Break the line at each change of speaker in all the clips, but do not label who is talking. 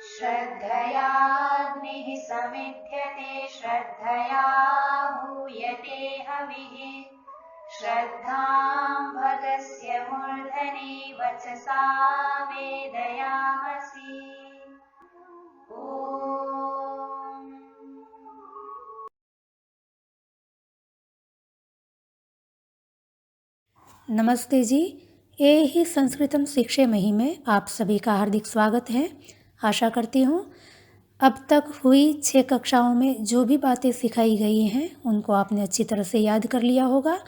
श्रद्धयाग्निः समिध्यते श्रद्धया हूयते हविः श्रद्धां भगस्य मूर्धनि वचसा वेदयामसि। ॐ
नमस्ते जी। ये ही संस्कृतम शिक्षे मही में आप सभी का हार्दिक स्वागत है। आशा करती हूँ अब तक हुई 6 कक्षाओं में जो भी बातें सिखाई गई हैं उनको आपने अच्छी तरह से याद कर लिया होगा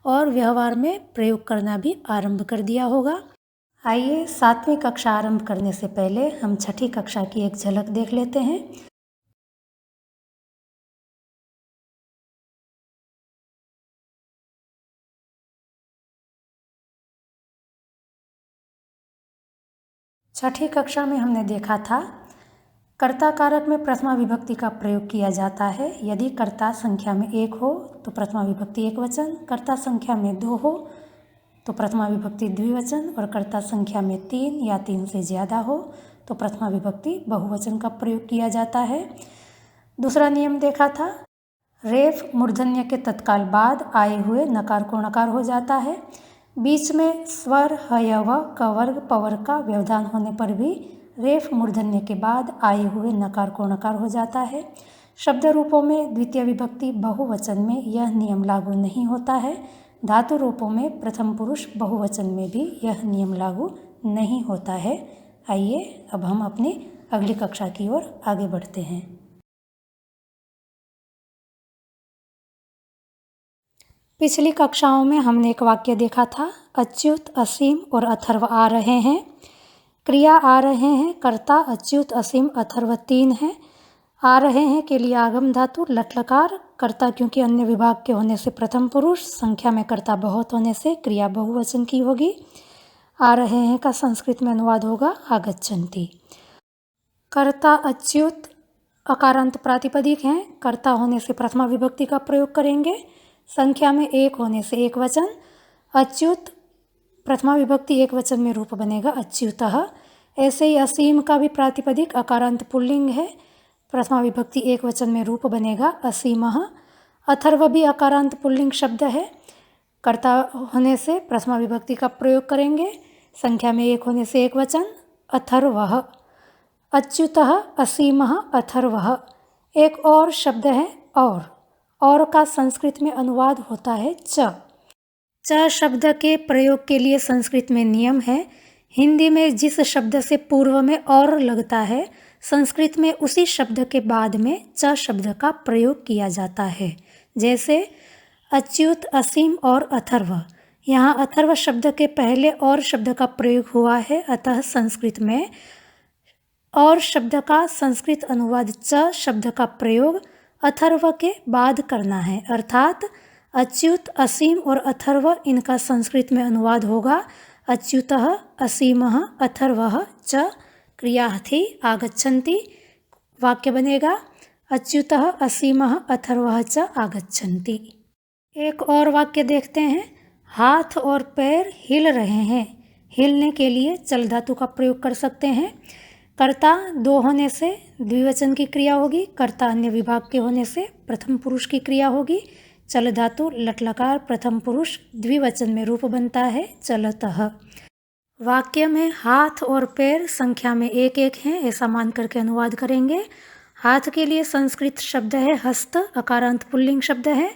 और व्यवहार में प्रयोग करना भी आरंभ कर दिया होगा। आइए 7वीं कक्षा आरंभ करने से पहले हम 6ठी कक्षा की एक झलक देख लेते हैं। छठी कक्षा में हमने देखा था कर्ता कारक में प्रथमा विभक्ति का प्रयोग किया जाता है। यदि कर्ता संख्या में 1 हो तो प्रथमा विभक्ति एकवचन, कर्ता संख्या में 2 हो तो प्रथमा विभक्ति द्विवचन और कर्ता संख्या में 3 या 3 से ज़्यादा हो तो प्रथमा विभक्ति बहुवचन का प्रयोग किया जाता है। दूसरा नियम देखा था रेफ मूर्धन्य के तत्काल बाद आए हुए नकार को नकार हो जाता है। बीच में स्वर हयव कवर्ग पवर्ग का व्यवधान होने पर भी रेफ मूर्धन्य के बाद आए हुए नकार को नकार हो जाता है। शब्द रूपों में द्वितीय विभक्ति बहुवचन में यह नियम लागू नहीं होता है। धातु रूपों में प्रथम पुरुष बहुवचन में भी यह नियम लागू नहीं होता है। आइए अब हम अपनी अगली कक्षा की ओर आगे बढ़ते हैं। पिछली कक्षाओं में हमने एक वाक्य देखा था अच्युत असीम और अथर्व आ रहे हैं। क्रिया आ रहे हैं कर्ता अच्युत असीम अथर्व 3 हैं। आ रहे हैं के लिए आगम धातु लट्लकार, कर्ता क्योंकि अन्य विभाग के होने से प्रथम पुरुष, संख्या में कर्ता बहुत होने से क्रिया बहुवचन की होगी। आ रहे हैं का संस्कृत में अनुवाद होगा आगच्छन्ति। कर्ता अच्युत अकारांत प्रातिपदिक हैं। कर्ता होने से प्रथमा विभक्ति का प्रयोग करेंगे। संख्या में 1 होने से एक वचन। अच्युत प्रथमा विभक्ति एक वचन में रूप बनेगा अच्युतः। ऐसे ही असीम का भी प्रातिपदिक अकारांत पुल्लिंग है, प्रथमा विभक्ति एक वचन में रूप बनेगा असीमः। अथर्व भी अकारांत पुल्लिंग शब्द है। कर्ता होने से प्रथमा विभक्ति का प्रयोग करेंगे। संख्या में 1 होने से एक वचन अथर्वः। अच्युतः असीमः अथर्वः। एक और शब्द है और का संस्कृत में अनुवाद होता है च शब्द के प्रयोग के लिए संस्कृत में नियम है। हिंदी में जिस शब्द से पूर्व में और लगता है संस्कृत में उसी शब्द के बाद में च शब्द का प्रयोग किया जाता है। जैसे अच्युत असीम और अथर्व, यहाँ अथर्व शब्द के पहले और शब्द का प्रयोग हुआ है, अतः संस्कृत में और शब्द का संस्कृत अनुवाद च शब्द का प्रयोग अथर्व के बाद करना है। अर्थात अच्युत असीम और अथर्व इनका संस्कृत में अनुवाद होगा अच्युतः असीमः अथर्वः च क्रिया थी आगच्छन्ति। वाक्य बनेगा अच्युतः असीमः अथर्वः च आगच्छन्ति। एक और वाक्य देखते हैं हाथ और पैर हिल रहे हैं। हिलने के लिए चल धातु का प्रयोग कर सकते हैं। कर्ता 2 होने से द्विवचन की क्रिया होगी, कर्ता अन्य विभाग के होने से प्रथम पुरुष की क्रिया होगी। चल धातु लट्लकार प्रथम पुरुष द्विवचन में रूप बनता है चलतः। वाक्य में हाथ और पैर संख्या में 1-1 हैं, ऐसा मान करके अनुवाद करेंगे। हाथ के लिए संस्कृत शब्द है हस्त, अकारांत पुल्लिंग शब्द है।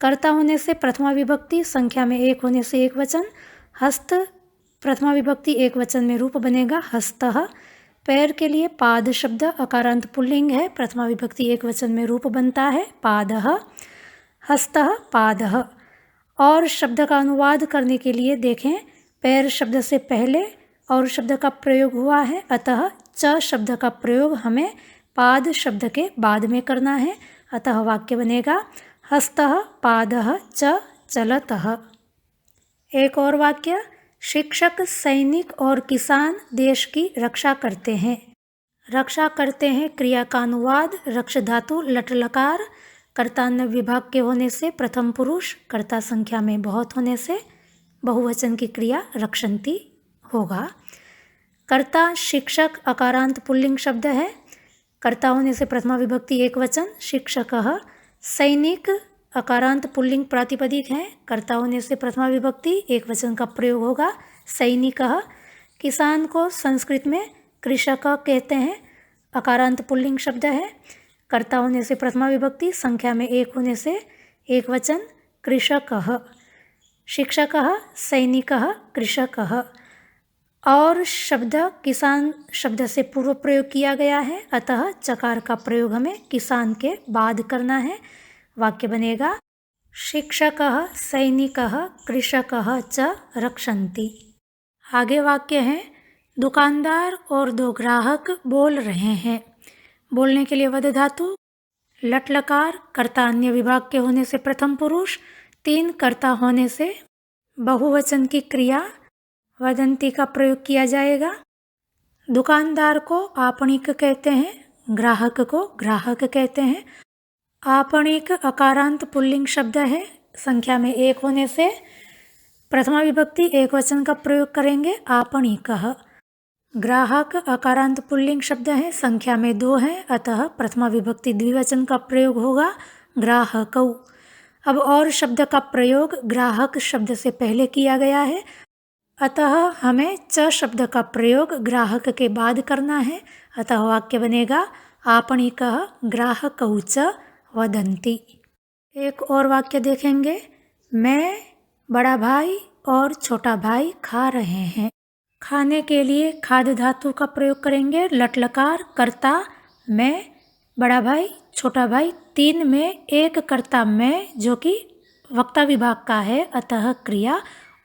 कर्ता होने से प्रथमा विभक्ति, संख्या में 1 होने से एक वचन। हस्त प्रथमा विभक्ति एक वचन में रूप बनेगा हस्तः। पैर के लिए पाद शब्द अकारांत पुल्लिंग है, प्रथमा विभक्ति एक वचन में रूप बनता है पादः। हस्तः पादः। और शब्द का अनुवाद करने के लिए देखें पैर शब्द से पहले और शब्द का प्रयोग हुआ है, अतः च शब्द का प्रयोग हमें पाद शब्द के बाद में करना है। अतः वाक्य बनेगा हस्तः पादः च चलतः। एक और वाक्य शिक्षक सैनिक और किसान देश की रक्षा करते हैं। रक्षा करते हैं क्रिया का अनुवाद रक्ष धातु लट्लकार, कर्ता अन्य विभाग के होने से प्रथम पुरुष, कर्ता संख्या में बहुत होने से बहुवचन की क्रिया रक्षन्ति होगा। कर्ता शिक्षक अकारांत पुल्लिंग शब्द है। कर्ता होने से प्रथमा विभक्ति एक वचन, शिक्षकः। सैनिक अकारांत पुल्लिंग प्रातिपदिक है। कर्ता होने से प्रथमा विभक्ति एक वचन का प्रयोग होगा, सैनिकः। किसान को संस्कृत में कृषक कहते हैं, अकारांत पुल्लिंग शब्द है। कर्ता होने से प्रथमा विभक्ति, संख्या में एक होने से एक वचन, कृषकः। शिक्षकः, सैनिकः, कृषकः। और शब्द किसान शब्द से पूर्व प्रयोग किया गया है, अतः चकार का प्रयोग हमें किसान के बाद करना है। वाक्य बनेगा शिक्षकः सैनिकः कृषकः च रक्षन्ति। आगे वाक्य है दुकानदार और दो ग्राहक बोल रहे हैं। बोलने के लिए वद धातु, लट लकार, कर्ता अन्य विभाग के होने से प्रथम पुरुष, तीन कर्ता होने से बहुवचन की क्रिया वदंती का प्रयोग किया जाएगा। दुकानदार को आपणिक कहते हैं, ग्राहक को ग्राहक कहते हैं। आपणिक अकारांत पुल्लिंग शब्द है, संख्या में एक होने से प्रथमा विभक्ति एक वचन का प्रयोग करेंगे, आपणिकः। ग्राहक अकारांत पुल्लिंग शब्द है, संख्या में दो है, अतः प्रथमा विभक्ति द्विवचन का प्रयोग होगा, ग्राहकौ। अब और शब्द का प्रयोग ग्राहक शब्द से पहले किया गया है, अतः हमें च शब्द का प्रयोग ग्राहक के बाद करना है। अतः वाक्य बनेगा आपणिकः ग्राहकौ च वदन्ति। एक और वाक्य देखेंगे, मैं, बड़ा भाई और छोटा भाई खा रहे हैं। खाने के लिए खाद्य धातु का प्रयोग करेंगे, लट लकार, कर्ता मैं, बड़ा भाई, छोटा भाई, तीन में एक कर्ता मैं जो कि वक्ता विभाग का है, अतः क्रिया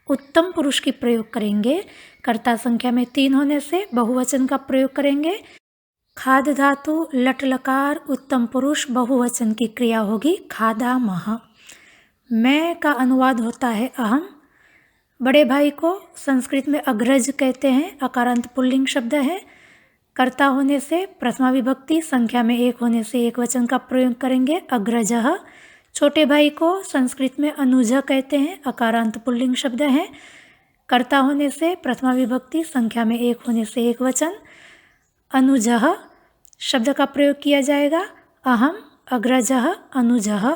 उत्तम पुरुष की प्रयोग करेंगे। कर्ता संख्या में तीन होने से बहुवचन का प्रयोग करेंगे। खाद्य धातु लट लकार उत्तम पुरुष बहुवचन की क्रिया होगी खादामः। मैं का अनुवाद होता है अहम। बड़े भाई को संस्कृत में अग्रज कहते हैं, अकारांत पुल्लिंग शब्द है। कर्ता होने से प्रथमा विभक्ति, संख्या में एक होने से एक वचन का प्रयोग करेंगे, अग्रजः। छोटे भाई को संस्कृत में अनुज कहते हैं, अकारांत पुल्लिंग शब्द है। कर्ता होने से प्रथमा विभक्ति, संख्या में एक होने से एक वचन, अनुजः शब्द का प्रयोग किया जाएगा, अहम, अग्रजः, अनुजः।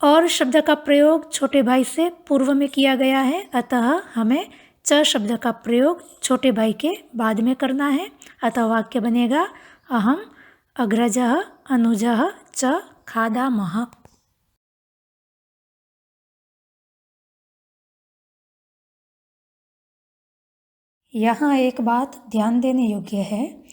और शब्द का प्रयोग छोटे भाई से पूर्व में किया गया है, अतः हमें च शब्द का प्रयोग छोटे भाई के बाद में करना है। अतः वाक्य बनेगा अहम, अग्रजः, अनुजः च खादामः। यहाँ एक बात ध्यान देने योग्य है,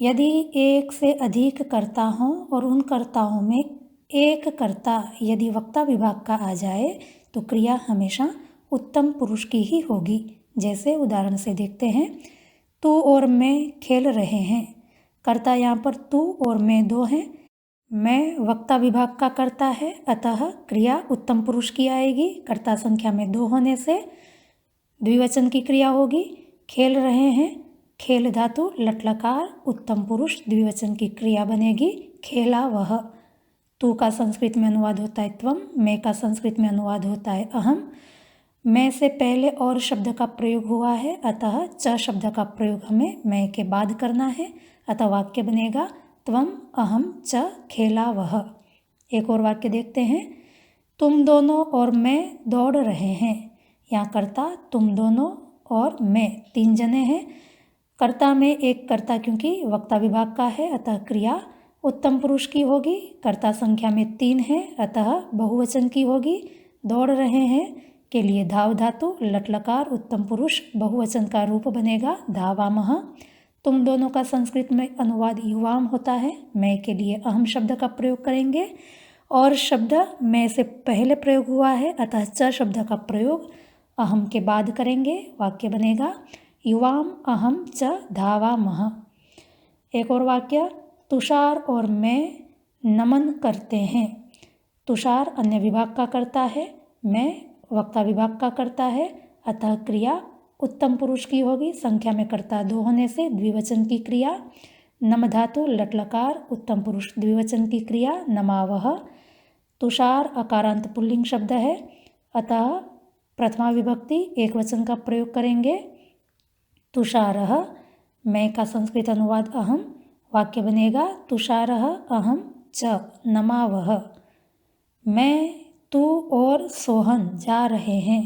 यदि एक से अधिक कर्ता हों और उन कर्ताओं में एक कर्ता यदि वक्ता विभाग का आ जाए तो क्रिया हमेशा उत्तम पुरुष की ही होगी। जैसे उदाहरण से देखते हैं, तू और मैं खेल रहे हैं। कर्ता यहाँ पर तू और मैं दो हैं। मैं वक्ता विभाग का कर्ता है, अतः क्रिया उत्तम पुरुष की आएगी। कर्ता संख्या में दो होने से द्विवचन की क्रिया होगी। खेल रहे हैं, खेल धातु लट लकार उत्तम पुरुष द्विवचन की क्रिया बनेगी खेला वह। तू का संस्कृत में अनुवाद होता है त्वम, मैं का संस्कृत में अनुवाद होता है अहम। मैं से पहले और शब्द का प्रयोग हुआ है, अतः च शब्द का प्रयोग हमें मैं के बाद करना है। अतः वाक्य बनेगा त्वम अहम च खेला वह। एक और वाक्य देखते हैं, तुम दोनों और मैं दौड़ रहे हैं। यहाँ कर्ता तुम दोनों और मैं तीन जने हैं। कर्ता में एक कर्ता क्योंकि वक्ता विभाग का है, अतः क्रिया उत्तम पुरुष की होगी। कर्ता संख्या में तीन है, अतः बहुवचन की होगी। दौड़ रहे हैं के लिए धाव धातु लट लकार उत्तम पुरुष बहुवचन का रूप बनेगा धावामः। तुम दोनों का संस्कृत में अनुवाद युवाम होता है। मैं के लिए अहम शब्द का प्रयोग करेंगे और शब्द मैं से पहले प्रयोग हुआ है, अतः च शब्द का प्रयोग अहम के बाद करेंगे। वाक्य बनेगा युवाम अहम च धावामः। एक और वाक्य, तुषार और मैं नमन करते हैं। तुषार अन्य विभाग का कर्ता है, मैं वक्ता विभाग का कर्ता है, अतः क्रिया उत्तम पुरुष की होगी। संख्या में कर्ता दो होने से द्विवचन की क्रिया। नम धातु लट लकार उत्तम पुरुष द्विवचन की क्रिया नमावह। तुषार अकारांत पुल्लिंग शब्द है, अतः प्रथमा विभक्ति एक वचन का प्रयोग करेंगे तुषारः। मैं का संस्कृत अनुवाद अहम। वाक्य बनेगा तुषारः अहम च नमावः। मैं, तू और सोहन जा रहे हैं।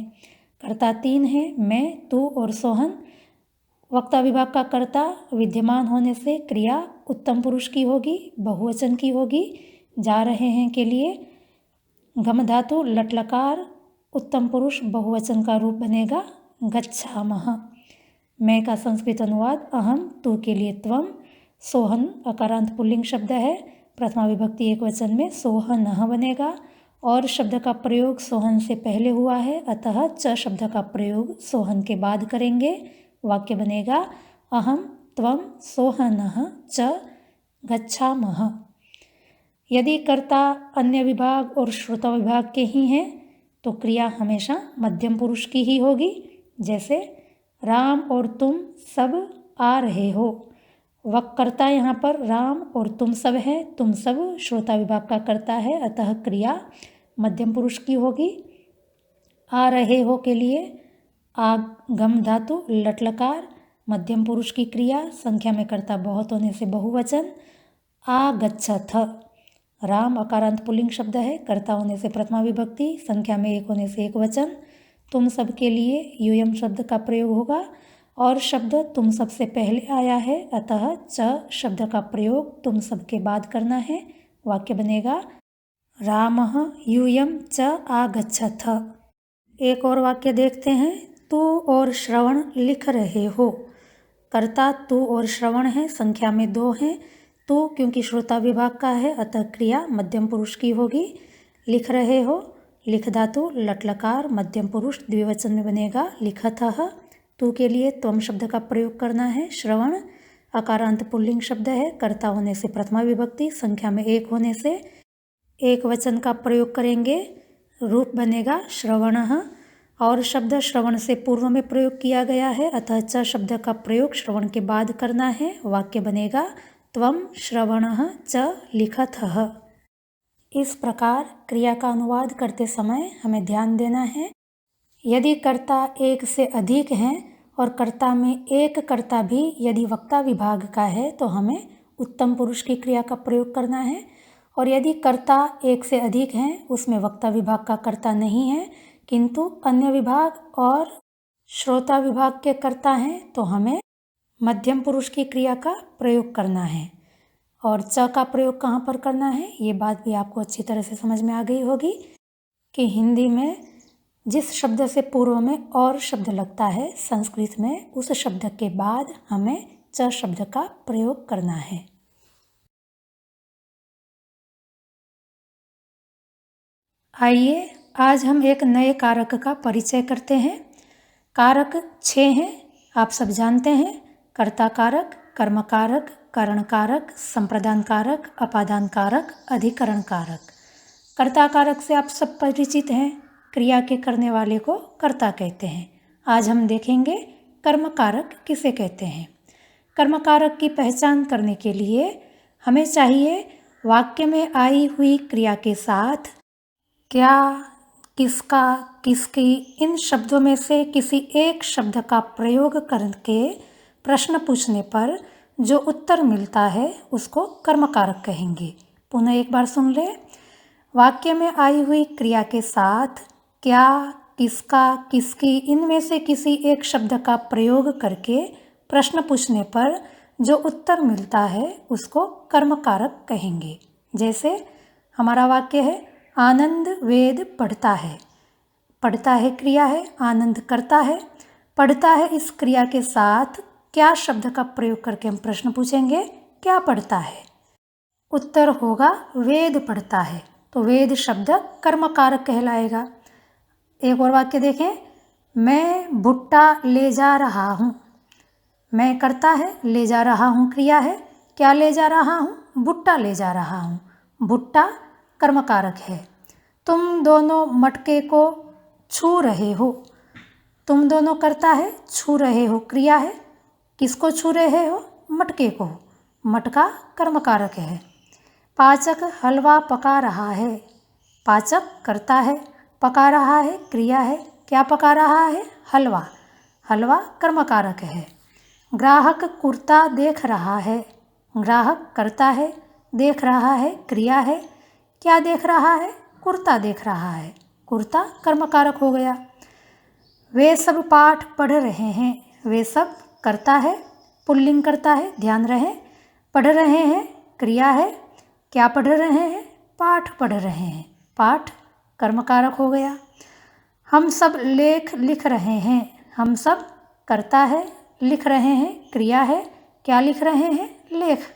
कर्ता 3 है, मैं, तू और सोहन। वक्ता विभाग का कर्ता विद्यमान होने से क्रिया उत्तम पुरुष की होगी, बहुवचन की होगी। जा रहे हैं के लिए गम धातु लट लकार उत्तम पुरुष बहुवचन का रूप बनेगा गच्छामः। मैं का संस्कृत अनुवाद अहम, तू के लिए त्वम। सोहन अकारांत पुल्लिंग शब्द है, प्रथमा विभक्ति एक वचन में सोहनः बनेगा और शब्द का प्रयोग सोहन से पहले हुआ है, अतः च शब्द का प्रयोग सोहन के बाद करेंगे। वाक्य बनेगा अहम त्वम सोहनः च गच्छामः। यदि कर्ता अन्य विभाग और श्रोता विभाग के ही हैं तो क्रिया हमेशा मध्यम पुरुष की ही होगी। जैसे राम और तुम सब आ रहे हो। कर्ता यहाँ पर राम और तुम सब है, तुम सब श्रोता विभाग का कर्ता है, अतः क्रिया मध्यम पुरुष की होगी। आ रहे हो के लिए आगम धातु लट लकार मध्यम पुरुष की क्रिया, संख्या में कर्ता बहुत होने से बहुवचन। आगच्छथ राम अकारांत पुल्लिंग शब्द है, कर्ता होने से प्रथमा विभक्ति, संख्या में एक होने से एक वचन। तुम सब के लिए यूयम शब्द का प्रयोग होगा और शब्द तुम सब से पहले आया है, अतः च शब्द का प्रयोग तुम सब के बाद करना है। वाक्य बनेगा रामः यूयम च आगच्छथ। एक और वाक्य देखते हैं। तू और श्रवण लिख रहे हो। कर्ता तू और श्रवण है, संख्या में 2 हैं। तू क्योंकि श्रोता विभाग का है, अतः क्रिया मध्यम पुरुष की होगी। लिख रहे हो लिख धातु लट लकार मध्यम पुरुष द्विवचन में बनेगा लिखतः। तू के लिए त्वम शब्द का प्रयोग करना है। श्रवण अकारांत पुल्लिंग शब्द है, कर्ता होने से प्रथमा विभक्ति, संख्या में 1 होने से एक वचन का प्रयोग करेंगे, रूप बनेगा श्रवणः और शब्द श्रवण से पूर्व में प्रयोग किया गया है, अतः च शब्द का प्रयोग श्रवण के बाद करना है। वाक्य बनेगा त्वम श्रवणः च लिखतः। इस प्रकार क्रिया का अनुवाद करते समय हमें ध्यान देना है। यदि कर्ता एक से अधिक हैं और कर्ता में एक कर्ता भी यदि वक्ता विभाग का है तो हमें उत्तम पुरुष की क्रिया का प्रयोग करना है, और यदि कर्ता एक से अधिक हैं उसमें वक्ता विभाग का कर्ता नहीं है किंतु अन्य विभाग और श्रोता विभाग के कर्ता हैं तो हमें मध्यम पुरुष की क्रिया का प्रयोग करना है। और च का प्रयोग कहाँ पर करना है ये बात भी आपको अच्छी तरह से समझ में आ गई होगी कि हिंदी में जिस शब्द से पूर्व में और शब्द लगता है, संस्कृत में उस शब्द के बाद हमें च शब्द का प्रयोग करना है। आइए आज हम एक नए कारक का परिचय करते हैं। कारक 6 हैं, आप सब जानते हैं। कर्ता कारक, कर्म कारक, करण कारक, संप्रदान कारक, अपादान कारक, अधिकरण कारक। कर्ता कारक से आप सब परिचित हैं, क्रिया के करने वाले को कर्ता कहते हैं। आज हम देखेंगे कर्म कारक किसे कहते हैं। कर्म कारक की पहचान करने के लिए हमें चाहिए वाक्य में आई हुई क्रिया के साथ क्या, किसका, किसकी, इन शब्दों में से किसी एक शब्द का प्रयोग करके प्रश्न पूछने पर जो उत्तर मिलता है उसको कर्म कारक कहेंगे। पुनः एक बार सुन ले। वाक्य में आई हुई क्रिया के साथ क्या, किसका, किसकी, इनमें से किसी एक शब्द का प्रयोग करके प्रश्न पूछने पर जो उत्तर मिलता है उसको कर्म कारक कहेंगे। जैसे हमारा वाक्य है आनंद वेद पढ़ता है। पढ़ता है क्रिया है, आनंद करता है। पढ़ता है इस क्रिया के साथ क्या शब्द का प्रयोग करके हम प्रश्न पूछेंगे, क्या पढ़ता है। उत्तर होगा वेद पढ़ता है, तो वेद शब्द कर्म कारक कहलाएगा। एक और वाक्य देखें, मैं भुट्टा ले जा रहा हूँ। मैं करता है, ले जा रहा हूँ क्रिया है, क्या ले जा रहा हूँ, भुट्टा ले जा रहा हूँ। भुट्टा कर्म कारक है। तुम दोनों मटके को छू रहे हो। तुम दोनों करता है, छू रहे हो क्रिया है, किसको छू रहे हो, मटके को। मटका कर्म कारक है। पाचक हलवा पका रहा है। पाचक करता है, पका रहा है क्रिया है, क्या पका रहा है, हलवा। हलवा कर्म कारक है। ग्राहक कुर्ता देख रहा है। ग्राहक कर्ता है, देख रहा है क्रिया है। क्या देख रहा है? कुर्ता देख रहा है। कुर्ता कर्म कारक हो गया। वे सब पाठ पढ़ रहे हैं। वे सब कर्ता है, पुल्लिंग करता है, ध्यान रहे। पढ़ रहे हैं क्रिया है। क्या पढ़ रहे हैं? पाठ पढ़ रहे हैं। पाठ कर्म कारक हो गया। हम सब लेख लिख रहे हैं। हम सब कर्ता है, लिख रहे हैं क्रिया है। क्या लिख रहे हैं? लेख।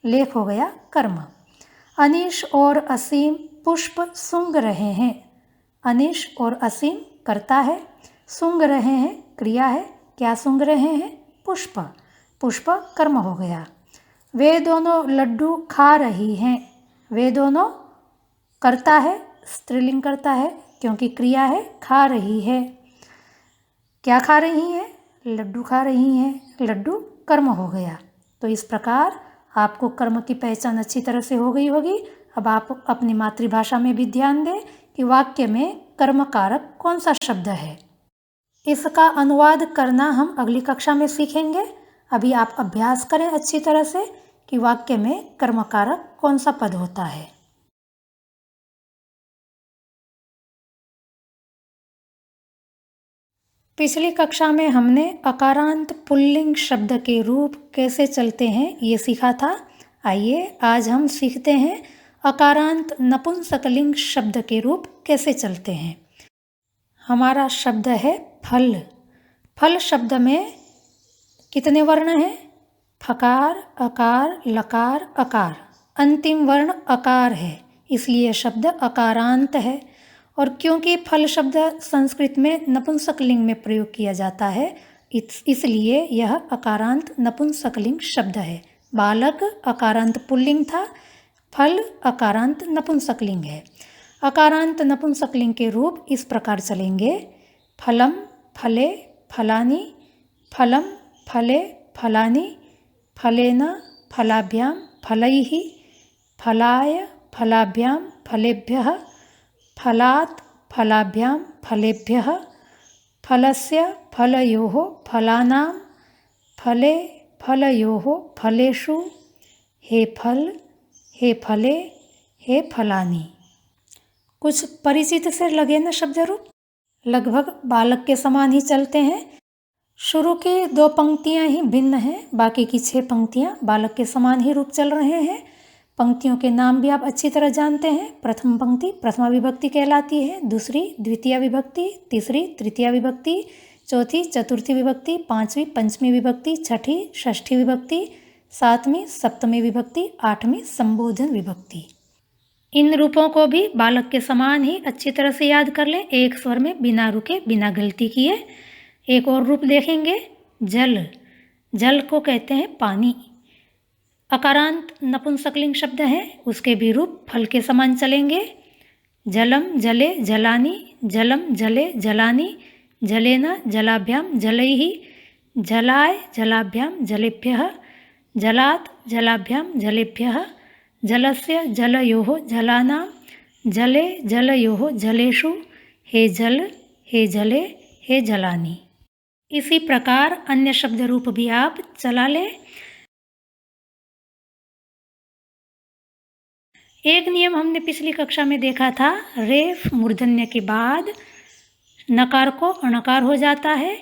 लेख हो गया कर्म। अनीश और असीम पुष्प सूंघ रहे हैं। अनीश और असीम कर्ता है, सूंघ रहे हैं क्रिया है। क्या सूंघ रहे हैं? पुष्प। पुष्प कर्म हो गया। वे दोनों लड्डू खा रही हैं। वे दोनों कर्ता है, स्त्रीलिंग करता है क्योंकि क्रिया है खा रही है। क्या खा रही हैं? लड्डू खा रही हैं। लड्डू कर्म हो गया। तो इस प्रकार आपको कर्म की पहचान अच्छी तरह से हो गई होगी। अब आप अपनी मातृभाषा में भी ध्यान दें कि वाक्य में कर्म कारक कौन सा शब्द है। इसका अनुवाद करना हम अगली कक्षा में सीखेंगे। अभी आप अभ्यास करें अच्छी तरह से कि वाक्य में कर्म कारक कौन सा पद होता है। पिछली कक्षा में हमने अकारांत पुल्लिंग शब्द के रूप कैसे चलते हैं ये सीखा था। आइए आज हम सीखते हैं अकारांत नपुंसकलिंग शब्द के रूप कैसे चलते हैं। हमारा शब्द है फल। फल शब्द में कितने वर्ण हैं? फकार, अकार, लकार, अकार। अंतिम वर्ण अकार है, इसलिए शब्द अकारांत है। और क्योंकि फल शब्द संस्कृत में नपुंसकलिंग में प्रयोग किया जाता है, इसलिए यह अकारांत नपुंसकलिंग शब्द है। बालक अकारांत पुल्लिंग था, फल अकारांत नपुंसकलिंग है। अकारांत नपुंसकलिंग के रूप इस प्रकार चलेंगे। फलम, फले, फलानि। फलम, फले, फलानि। फलेन, फलाभ्यां, फलैः। फलाय, फलाभ्यां, फलेभ्यः। फलात्, फलाभ्यां, फलेभ्यः। फलस्य, फलयोः, फलानां। फले, फलयोः, फलेषु। हे फल, हे फले, हे फलानि। कुछ परिचित से लगे न शब्द रूप? लगभग बालक के समान ही चलते हैं। शुरू की 2 पंक्तियां ही भिन्न हैं, बाकी की 6 पंक्तियां बालक के समान ही रूप चल रहे हैं। पंक्तियों के नाम भी आप अच्छी तरह जानते हैं। प्रथम पंक्ति प्रथमा विभक्ति कहलाती है, दूसरी द्वितीय विभक्ति, तीसरी तृतीय विभक्ति, चौथी चतुर्थी विभक्ति, पांचवी पंचमी विभक्ति, छठी षष्ठी विभक्ति, सातवीं सप्तमी विभक्ति, आठवीं संबोधन विभक्ति। इन रूपों को भी बालक के समान ही अच्छी तरह से याद कर लें, एक स्वर में बिना रुके बिना गलती किए। एक और रूप देखेंगे, जल। जल को कहते हैं पानी। अकारांत नपुंसकलिंग शब्द है, उसके भी रूप फल के समान चलेंगे। जलम, जले, जलानि। जलम, जले, जलानि। जलेन, जलाभ्यां, जलैः। जलाय, जलाभ्यां, जलेभ्यः। जलात्, जलाभ्यां, जलेभ्यः। जलस्य, जलयोः, जलानां। जले, जलयोः, जलेषु। हे जल, हे जले, हे जलानि। इसी प्रकार अन्य शब्द रूप भी आप चला लें। एक नियम हमने पिछली कक्षा में देखा था, रेफ मूर्धन्य के बाद नकार को अणकार हो जाता है।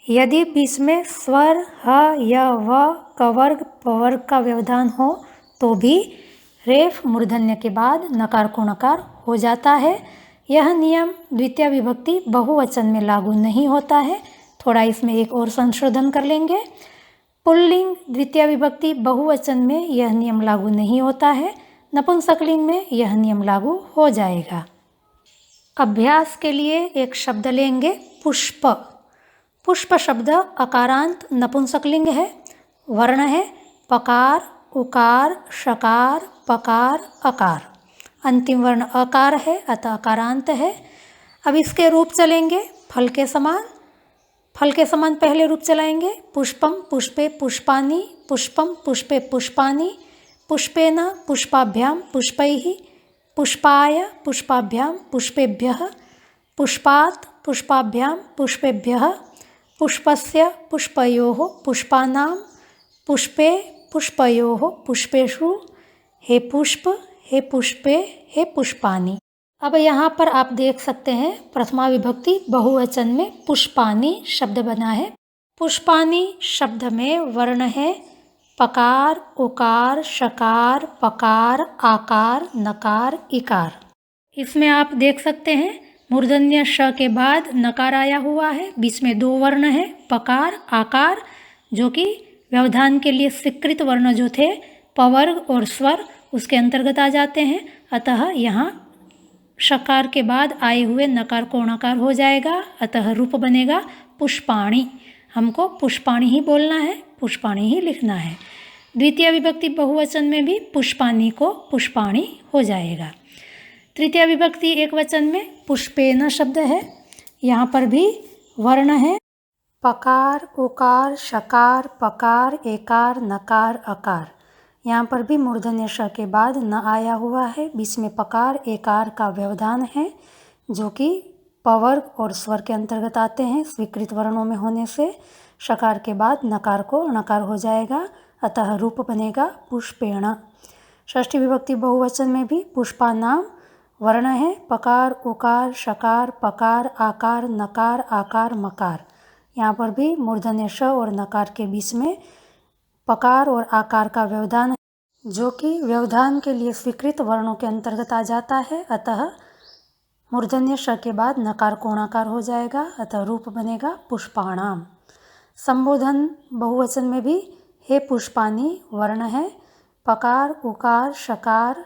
यदि बीच में स्वर ह, य, व, कवर्ग, पवर्ग का व्यवधान हो तो भी रेफ मूर्धन्य के बाद नकार को णकार हो जाता है। यह नियम द्वितीय विभक्ति बहुवचन में लागू नहीं होता है। थोड़ा इसमें एक और संशोधन कर लेंगे। पुल्लिंग द्वितीय विभक्ति बहुवचन में यह नियम लागू नहीं होता है, नपुंसकलिंग में यह नियम लागू हो जाएगा। अभ्यास के लिए एक शब्द लेंगे, पुष्प। पुष्प शब्द अकारांत नपुंसकलिंग है। वर्ण है पकार, उकार, शकार, पकार, अकार। अंतिम वर्ण अकार है, अतः अकारांत है। अब इसके रूप चलेंगे फल के समान। फल के समान पहले रूप चलाएंगे, पुष्पम, पुष्पे, पुष्पानि। पुष्पम, पुष्पे, पुष्पानि। पुष्पेन, पुष्पाभ्यां, पुष्पैः। पुष्पाय, पुष्पाभ्यां, पुष्पेभ्यः। पुष्पात्, पुष्पाभ्यां, पुष्पेभ्यः। पुष्पस्य पुष्पयोः पुष्पानां पुष्पे पुष्पयोः पुष्पेषु हे पुष्प हे पुष्पे हे पुष्पानि। अब यहाँ पर आप देख सकते हैं प्रथमा विभक्ति बहुवचन में पुष्पानि शब्द बना है। पुष्पानि शब्द में वर्ण है पकार, उकार, शकार, पकार, आकार, नकार, इकार। इसमें आप देख सकते हैं मूर्धन्य श के बाद नकार आया हुआ है, बीच में दो वर्ण है पकार, आकार, जो कि व्यवधान के लिए स्वीकृत वर्ण जो थे पवर्ग और स्वर उसके अंतर्गत आ जाते हैं। अतः यहाँ शकार के बाद आए हुए नकार को णकार हो जाएगा, अतः रूप बनेगा पुष्पाणि। हमको पुष्पाणि ही बोलना है, पुष्पाणि ही लिखना है। द्वितीय विभक्ति बहुवचन में भी पुष्पाणि को पुष्पाणि हो जाएगा। तृतीय विभक्ति एक वचन में पुष्पेन शब्द है। यहाँ पर भी वर्ण है पकार, उकार, शकार, पकार, एकार, नकार, अकार। यहाँ पर भी मूर्धन्य श के बाद न आया हुआ है, बीच में पकार एकार का व्यवधान है जो कि पवर्ग और स्वर के अंतर्गत आते हैं। स्वीकृत वर्णों में होने से शकार के बाद नकार को णकार हो जाएगा, अतः रूप बनेगा पुष्पेण। षष्ठी विभक्ति बहुवचन में भी पुष्पानाम वर्ण है पकार, उकार, शकार, पकार, आकार, नकार, आकार, मकार। यहाँ पर भी मूर्धन्य श और नकार के बीच में पकार और आकार का व्यवधान है जो कि व्यवधान के लिए स्वीकृत वर्णों के अंतर्गत आ जाता है, अतः मूर्धन्य श के बाद नकार को णकार हो जाएगा, अतः रूप बनेगा पुष्पाणाम। संबोधन बहुवचन में भी हे पुष्पानि वर्ण है पकार, उकार, शकार,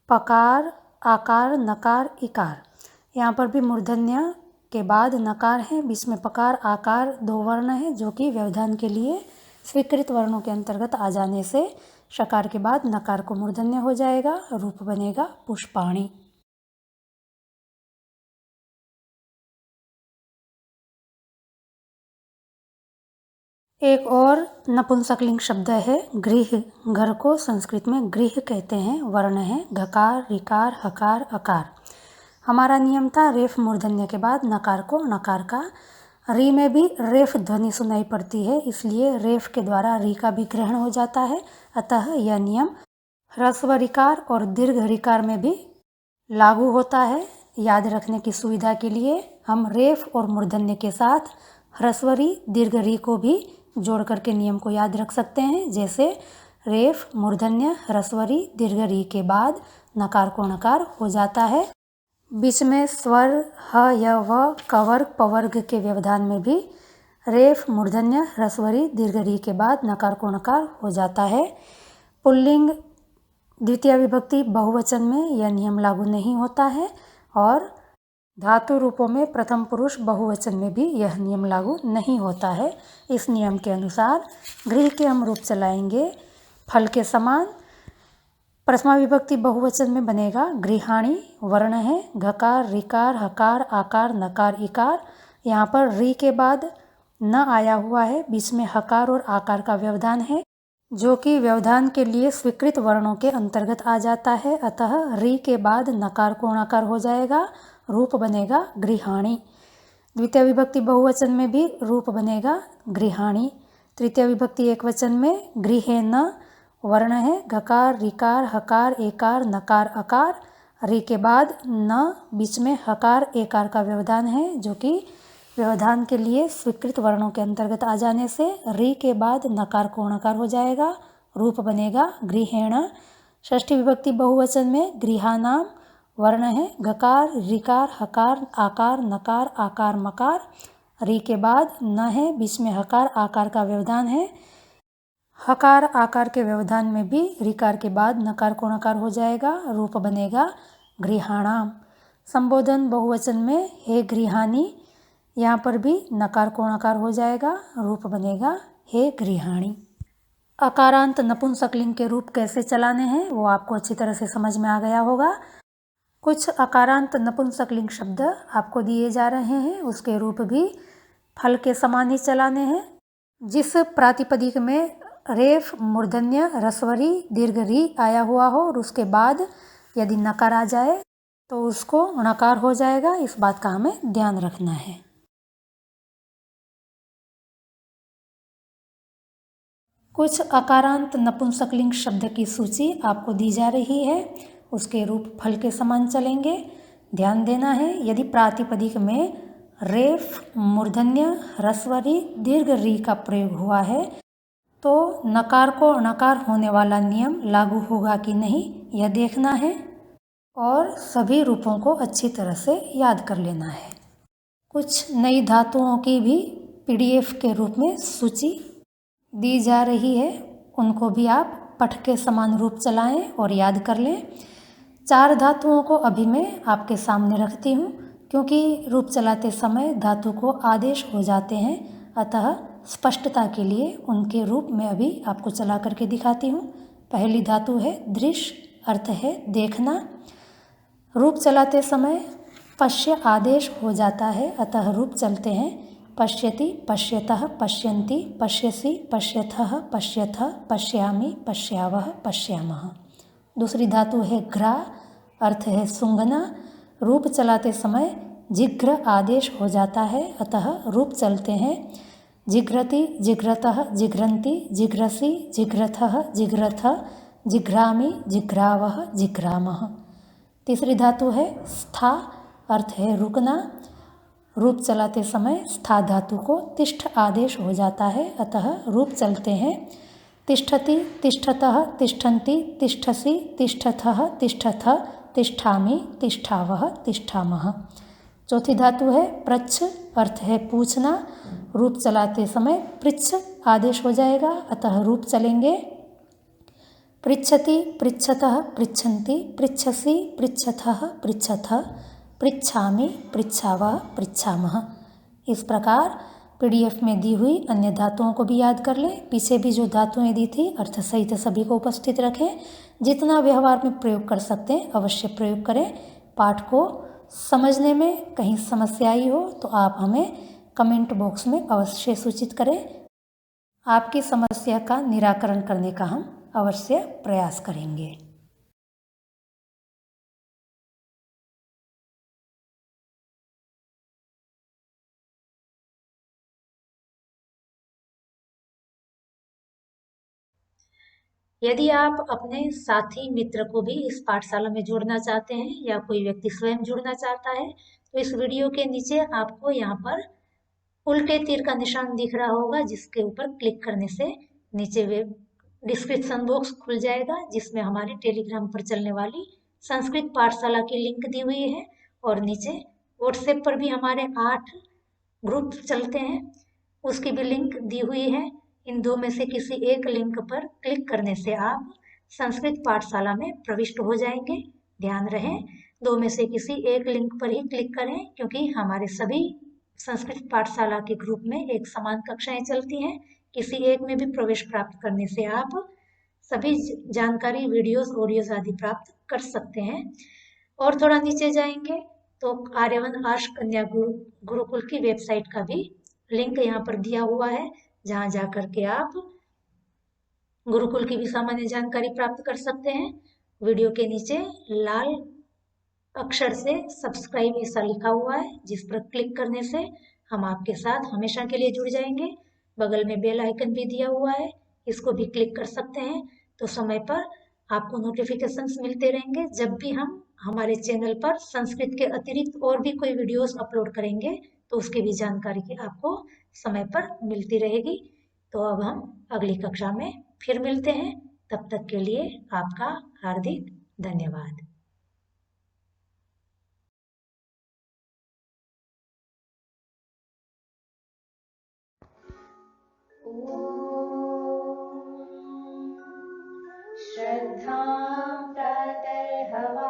पकार, आकार, नकार, इकार। यहाँ पर भी मूर्धन्य के बाद नकार है, बीच में पकार आकार दो वर्ण है जो कि व्यवधान के लिए स्वीकृत वर्णों के अंतर्गत आ जाने से शकार के बाद नकार को मूर्धन्य हो जाएगा, रूप बनेगा पुष्पाणि। एक और नपुंसकलिंग शब्द है गृह। घर को संस्कृत में गृह कहते हैं। वर्ण है घकार, ऋकार, हकार, अकार। हमारा नियम था रेफ मूर्धन्य के बाद नकार को णकार का। री में भी रेफ ध्वनि सुनाई पड़ती है, इसलिए रेफ के द्वारा री का भी ग्रहण हो जाता है, अतः यह नियम ह्रस्व ऋकार और दीर्घ ऋकार में भी लागू होता है। याद रखने की सुविधा के लिए हम रेफ और मूर्धन्य के साथ ह्रस्व री दीर्घ री को भी जोड़ करके नियम को याद रख सकते हैं। जैसे रेफ मूर्धन्य ह्रस्व री दीर्घ री के बाद नकार को णकार हो जाता है। बीच में स्वर ह य व कवर्ग पवर्ग के व्यवधान में भी रेफ मूर्धन्य ह्रस्व री दीर्घ री के बाद नकार को णकार हो जाता है। पुल्लिंग द्वितीय विभक्ति बहुवचन में यह नियम लागू नहीं होता है और धातु रूपों में प्रथम पुरुष बहुवचन में भी यह नियम लागू नहीं होता है। इस नियम के अनुसार गृह के हम रूप चलाएंगे फल के समान। प्रथमा विभक्ति बहुवचन में बनेगा गृहाणि। वर्ण है घकार, ऋकार, हकार, आकार, नकार, इकार। यहाँ पर री के बाद न आया हुआ है, बीच में हकार और आकार का व्यवधान है जो कि व्यवधान के लिए स्वीकृत वर्णों के अंतर्गत आ जाता है, अतः री के बाद नकार को णकार हो जाएगा, रूप बनेगा गृहाणि। द्वितीय विभक्ति बहुवचन में भी रूप बनेगा गृहाणि। तृतीय विभक्ति एक वचन में गृहेन। वर्ण है घकार, ऋकार, हकार, एकार, नकार, अकार। री के बाद न, बीच में हकार एकार का व्यवधान है जो कि व्यवधान के लिए स्वीकृत वर्णों के अंतर्गत आ जाने से री के बाद नकार को णकार हो जाएगा, रूप बनेगा गृहेण। षष्ठी विभक्ति बहुवचन में गृहानाम। वर्ण है घकार, ऋकार, हकार, आकार, नकार, आकार, मकार। री के बाद न है, बीच में हकार आकार का व्यवधान है। हकार आकार के व्यवधान में भी ऋकार के बाद नकार को णकार हो जाएगा, रूप बनेगा गृहाणाम। संबोधन बहुवचन में हे गृहाणि। यहाँ पर भी नकार को णकार हो जाएगा, रूप बनेगा हे गृहाणि। अकारांत नपुंसकलिंग के रूप कैसे चलाने हैं वो आपको अच्छी तरह से समझ में आ गया होगा। कुछ अकारांत नपुंसकलिंग शब्द आपको दिए जा रहे हैं, उसके रूप भी फल के समान ही चलाने हैं। जिस प्रातिपदिक में रेफ मूर्धन्य ह्रस्व री दीर्घ री आया हुआ हो और उसके बाद यदि नकार आ जाए तो उसको णकार हो जाएगा, इस बात का हमें ध्यान रखना है। कुछ अकारांत नपुंसकलिंग शब्द की सूची आपको दी जा रही है, उसके रूप फल के समान चलेंगे। ध्यान देना है, यदि प्रातिपदिक में रेफ, मूर्धन्य, ह्रस्वरी, दीर्घ री का प्रयोग हुआ है तो नकार को णकार होने वाला नियम लागू होगा कि नहीं, यह देखना है और सभी रूपों को अच्छी तरह से याद कर लेना है। कुछ नई धातुओं की भी PDF के रूप में सूची दी जा रही है, उनको भी आप पठ के समान रूप चलाएं और याद कर लें। 4 धातुओं को अभी मैं आपके सामने रखती हूँ, क्योंकि रूप चलाते समय धातु को आदेश हो जाते हैं, अतः स्पष्टता के लिए उनके रूप में अभी आपको चला करके दिखाती हूँ। पहली धातु है दृश्य, अर्थ है देखना। रूप चलाते समय पश्य आदेश हो जाता है, अतः रूप चलते हैं पश्यति, पश्यतः, पश्यन्ति, पश्यसि, पश्यथः, पश्यथ, पश्यामि, पश्यावः, पश्यामः। दूसरी धातु है घ्रा, अर्थ है सूंघना। रूप चलाते समय जिघ्र आदेश हो जाता है, अतः रूप चलते हैं जिघ्रति, जिघ्रतः, जिघ्रन्ति, जिघ्रसि, जिघ्रथः, जिघ्रथ, जिघ्रामि, जिघ्रावः, जिघ्रामः। तीसरी धातु है स्था, अर्थ है रुकना। रूप चलाते समय स्था धातु को तिष्ठ आदेश हो जाता है, अतः रूप चलते हैं तिष्ठति, तिष्ठतः, तिष्ठन्ति, तिष्ठसि, तिष्ठथः, तिष्ठथ, तिष्ठामि, तिष्ठावः, तिष्ठामः। चौथी धातु है पृच्छ, अर्थ है पूछना। रूप चलाते समय पृच्छ आदेश हो जाएगा, अतः रूप चलेंगे पृच्छति, पृच्छतः, पृच्छन्ति, पृच्छसि, पृच्छथः, पृच्छथ, पृच्छामि, पृच्छावः, पृच्छामः। इस प्रकार PDF में दी हुई अन्य धातुओं को भी याद कर लें। पीछे भी जो धातुएं दी थी अर्थ सहित सभी को उपस्थित रखें। जितना व्यवहार में प्रयोग कर सकते हैं अवश्य प्रयोग करें। पाठ को समझने में कहीं समस्या आई हो तो आप हमें कमेंट बॉक्स में अवश्य सूचित करें। आपकी समस्या का निराकरण करने का हम अवश्य प्रयास करेंगे। यदि आप अपने साथी मित्र को भी इस पाठशाला में जोड़ना चाहते हैं या कोई व्यक्ति स्वयं जुड़ना चाहता है तो इस वीडियो के नीचे आपको यहाँ पर उल्टे तीर का निशान दिख रहा होगा, जिसके ऊपर क्लिक करने से नीचे वेब डिस्क्रिप्शन बॉक्स खुल जाएगा, जिसमें हमारी टेलीग्राम पर चलने वाली संस्कृत पाठशाला की लिंक दी हुई है और नीचे व्हाट्सएप पर भी हमारे 8 ग्रुप चलते हैं, उसकी भी लिंक दी हुई है। इन 2 में से किसी एक लिंक पर क्लिक करने से आप संस्कृत पाठशाला में प्रविष्ट हो जाएंगे। ध्यान रहे 2 में से किसी एक लिंक पर ही क्लिक करें, क्योंकि हमारे सभी संस्कृत पाठशाला के ग्रुप में एक समान कक्षाएं चलती हैं। किसी एक में भी प्रवेश प्राप्त करने से आप सभी जानकारी, वीडियोस, ऑडियोज आदि प्राप्त कर सकते हैं। और थोड़ा नीचे जाएंगे तो आर्यवन आर्ष कन्या गुरुकुल की वेबसाइट का भी लिंक यहाँ पर दिया हुआ है, जहाँ जाकर के आप गुरुकुल की भी सामान्य जानकारी प्राप्त कर सकते हैं। वीडियो के नीचे लाल अक्षर से सब्सक्राइब ऐसा लिखा हुआ है, जिस पर क्लिक करने से हम आपके साथ हमेशा के लिए जुड़ जाएंगे। बगल में बेल आइकन भी दिया हुआ है, इसको भी क्लिक कर सकते हैं, तो समय पर आपको नोटिफिकेशंस मिलते रहेंगे। जब भी हम हमारे चैनल पर संस्कृत के अतिरिक्त और भी कोई वीडियोस अपलोड करेंगे तो उसकी भी जानकारी की आपको समय पर मिलती रहेगी। तो अब हम अगली कक्षा में फिर मिलते हैं, तब तक के लिए आपका हार्दिक धन्यवाद।
श्रद्धां प्रातर्हवामहे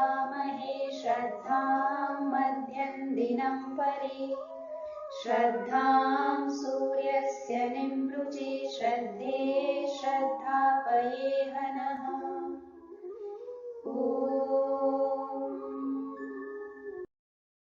श्रद्धां मध्यं दिनं परे श्रद्धां सूर्य